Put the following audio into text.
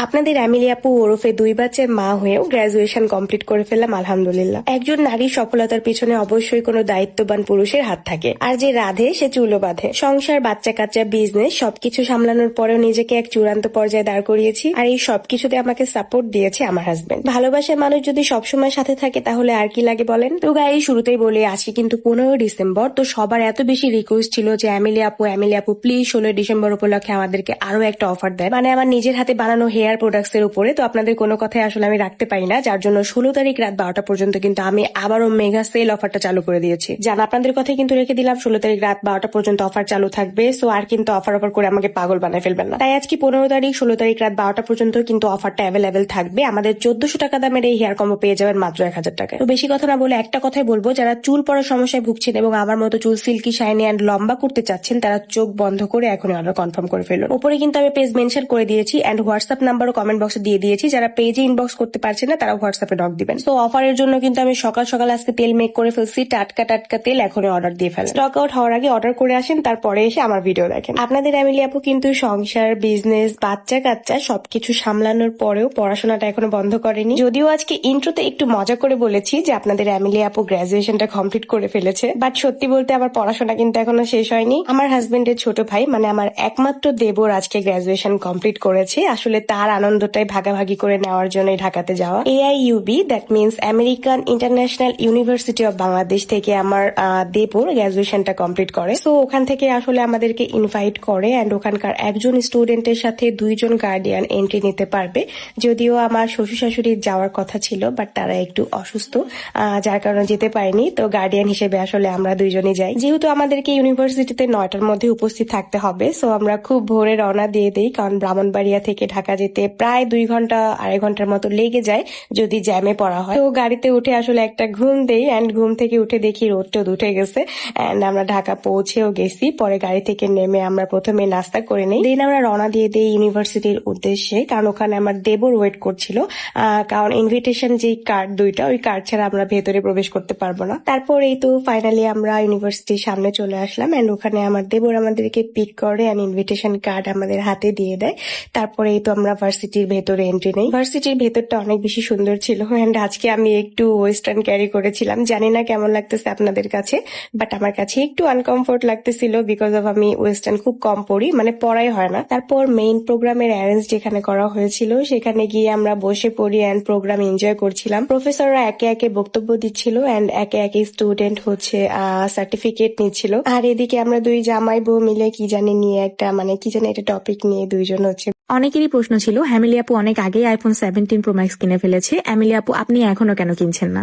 আপনাদের অ্যামিলি আপু ওরফে 2 বাচ্চার মা হয়েও গ্রাজুয়েশন কমপ্লিট করে ফেললাম আলহামদুলিল্লাহ। একজন নারীর সফলতার পিছনে অবশ্যই কোনো দায়িত্ববান পুরুষের হাত থাকে, আর যে রাধে সে চুলো বাঁধে। সংসার, বাচ্চা কাচ্চা, বিজনেস সবকিছু সামলানোর পরেও নিজেকে এক চূড়ান্ত পর্যায়ে দাঁড় করিয়েছি, আর এই সবকিছুতে আমাকে সাপোর্ট দিয়েছে আমার হাজবেন্ড। ভালোবাসার মানুষ যদি সবসময় সাথে থাকে তাহলে আর কি লাগে বলেন। তো গাই শুরুতেই বলে আসি, কিন্তু 15 ডিসেম্বর তো সবার এত বেশি রিকোয়েস্ট ছিল যে অ্যামিলি আপু প্লিজ 16 ডিসেম্বর উপলক্ষে আমাদেরকে আরো একটা অফার দেন, মানে আমার নিজের হাতে বানানো হেয়ার প্রোডাক্টস এর উপরে। তো আপনাদের কোনো কথাই আসলে আমি রাখতে পারি না, যার জন্য 16 তারিখ রাত 12টা পর্যন্ত কিন্তু আমি আবারও মেগা সেল অফারটা চালু করে দিয়েছি। জান, আপনাদের কথাই কিন্তু রেখে দিলাম, 16 তারিখ রাত 12টা পর্যন্ত অফার চালু থাকবে। সো আর কিন্তু অফার করে আমাকে পাগল বানায় ফেলবেন না। তাই আজকে 15 তারিখ 16 তারিখ রাত 12টা পর্যন্ত কিন্তু অফারটা অ্যাভেলেবেল থাকবে। আমাদের 1400 টাকা দামের এই হেয়ার কম্বো পেয়ে যাবেন মাত্র 1000 টাকায়। তো বেশি কথা না বলে একটা কথাই বলবো, যারা চুল পড়ার সমস্যায় ভুগছেন এবং আমার মতো চুল সিল্কি, শাইনি এন্ড লম্বা করতে চাচ্ছেন, তারা চোখ বন্ধ করে এখনই অর্ডার কনফার্ম করে ফেলুন। উপরে কিন্তু আমি পেজ মেনশন করে দিয়েছি এন্ড হোয়াটসঅ্যাপ নাম্বারও কমেন্ট বক্সে দিয়ে দিয়েছি। যারা পেজে ইনবক্স করতে পারছে না তারা হোয়াটসঅ্যাপে নক দিবেন। তো অফারের জন্য কিন্তু আমি সকাল সকাল আজকে তেল মেক করে ফেলছি, টাটকা তেল এখনই অর্ডার দিয়ে ফেলেন। স্টক আউট হওয়ার আগে অর্ডার করে আসেন, তারপরে এসে আমার ভিডিও দেখেন। আপনাদের অ্যামিলি আপু কিন্তু সংসার, বিজনেস, বাচ্চা কাচ্চা সবকিছু সামলানোর পরেও পড়াশোনাটা এখনো বন্ধ করেনি। যদিও আজকে ইন্ট্রোতে একটু মজা করে বলেছি যে আপনাদের অ্যামিলি আপু গ্রাজুয়েশনটা কমপ্লিট করে ফেলেছে, বাট সত্যি বলতে আমার পড়াশোনা কিন্তু এখনো শেষ হয়নি। আমার হাজবেন্ডের ছোট ভাই, মানে আমার একমাত্র দেবর আজকে গ্রাজুয়েশন কমপ্লিট করেছে। আসলে তার আনন্দটাই ভাগাভাগি করে নেওয়ার জন্যই ঢাকাতে যাওয়া। AIUB, that means American international university of Bangladesh থেকে আমার দেবর গ্রাজুয়েশনটা কমপ্লিট করে। তো ওখান থেকে আসলে আমাদেরকে ইনভাইট করে এন্ড ওখানকার একজন স্টুডেন্টের সাথে 2 জন গার্ডিয়ান এন্ট্রি নিতে পারবে। যদিও আমার শ্বশুর শাশুড়ির যাওয়ার কথা ছিল, বাট তারা একটু অসুস্থ, যার কারণে যেতে পারেনি। তো গার্ডিয়ান হিসেবে আসলে আমরা 2 জনই যাই। যেহেতু আমাদেরকে ইউনিভার্সিটিতে 9টার মধ্যে উপস্থিত থাকতে হবে, সো আমরা খুব ভোরে রওনা দিয়ে দিই, কারণ ব্রাহ্মণবাড়িয়া থেকে ঢাকা যেতে প্রায় 2 ঘন্টা 2.5 ঘন্টার মতো লেগে যায় যদি জ্যামে পড়া হয়। তো গাড়িতে উঠে আসলে একটা ঘুম দেই এন্ড ঘুম থেকে উঠে দেখি রোদ টোদ উঠে গেছে এন্ড আমরা ঢাকা পৌঁছেও গেছি। পরে গাড়ি থেকে নেমে আমরা প্রথমে নাস্তা করে নেই, দেন আমরা রওনা দিয়ে দিই ইউনিভার্সিটির উদ্দেশ্যে, কারণ ওখানে আমার দেবর ওয়েট করছিল। কারণ ইনভিটেশন যে কার্ড 2টা, ওই কার্ড ছাড়া আমরা ভেতরে প্রবেশ করতে পারবো না। তারপর এই তো ফাইনালি আমরা ইউনিভার্সিটির সামনে চলে আসলাম এন্ড ওখানে আমার দেবর আমাদেরকে পিক করে এন্ড ইনভিটেশন কার্ড আমাদের হাতে দিয়ে দেয়। তারপরে এই তো আমরা ভার্সিটির ভেতরে এন্ট্রি নেই। ভার্সিটির ভেতরটা অনেক বেশি সুন্দর ছিল এন্ড আজকে আমি একটু ওয়েস্টার্ন ক্যারি করেছিলাম। জানি না কেমন লাগতেছে আপনাদের কাছে, বাট আমার কাছে একটু আনকমফোর্ট লাগতেছিল বিকজ অফ আমি ওয়েস্টার্ন খুব কম পড়ি, মানে পড়াই হয় না। তারপর মেইন প্রোগ্রামের অ্যারেঞ্জ যেখানে করা হয়েছিল সেখানে গিয়ে আমরা বসে পড়ি এন্ড প্রোগ্রাম এনজয় করছিলাম। প্রফেসররা একে একে বক্তব্য দিচ্ছিল এন্ড একে একে স্টুডেন্ট হচ্ছে সার্টিফিকেট নিচ্ছিল। আর এদিকে আমরা 2 জামাই বউ মিলে কি জানি একটা টপিক নিয়ে 2 জন হচ্ছে। অনেকেরই প্রশ্ন ছিল, অ্যামিলি আপু অনেক আগেই iPhone 17 Pro Max কিনে ফেলেছে, অ্যামিলি আপু আপনি এখনো কেন কিনছেন না?